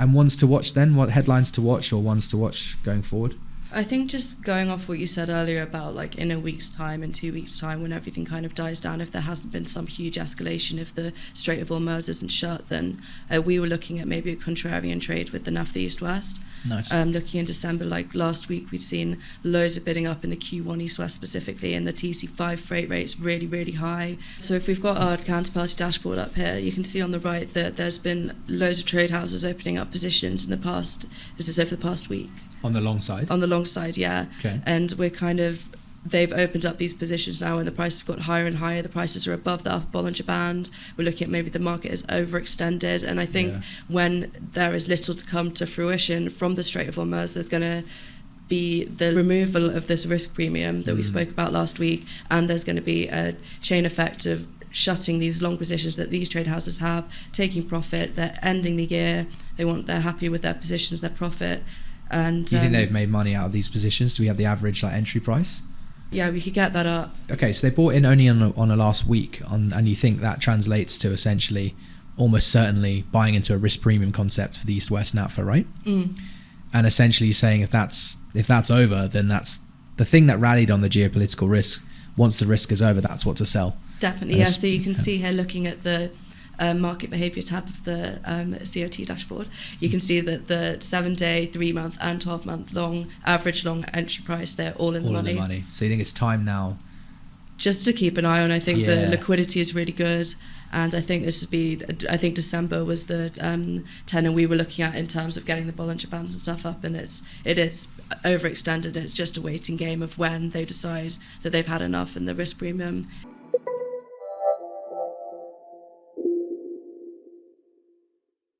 And ones to watch then? What headlines to watch or ones to watch going forward? I think just going off what you said earlier about like in a week's time, in 2 weeks' time, when everything kind of dies down, if there hasn't been some huge escalation, if the Strait of Hormuz isn't shut, then we were looking at maybe a contrarian trade with the Naphtha East-West. Nice. Looking in December, like last week, we'd seen loads of bidding up in the Q1 East-West specifically, and the TC5 freight rates really, really high. So if we've got our counterparty dashboard up here, you can see on the right that there's been loads of trade houses opening up positions in the past, this is over the past week. On the long side? On the long side, yeah. Okay. And they've opened up these positions now, and the prices have got higher and higher. The prices are above the upper Bollinger Band. We're looking at maybe the market is overextended. And I think when there is little to come to fruition from the Strait of Hormuz, there's going to be the removal of this risk premium that we spoke about last week, and there's going to be a chain effect of shutting these long positions that these trade houses have, taking profit. They're ending the year. They're happy with their positions, their profit. And do you think they've made money out of these positions? Do we have the average entry price? Yeah, we could get that up. Okay, so they bought in only on a last week, and you think that translates to essentially almost certainly buying into a risk premium concept for the East-West Naphtha, right? And essentially saying if that's over, then that's the thing that rallied on the geopolitical risk. Once the risk is over, that's what to sell. Definitely, yeah. So you can see here, looking at the market behaviour tab of the COT dashboard, you can see that the 7-day, 3-month and 12-month average long entry price, they're all in the money. So you think it's time now just to keep an eye on? I think the liquidity is really good, and I think I think December was the tenor we were looking at in terms of getting the Bollinger Bands and stuff up, and it is overextended. It's just a waiting game of when they decide that they've had enough and the risk premium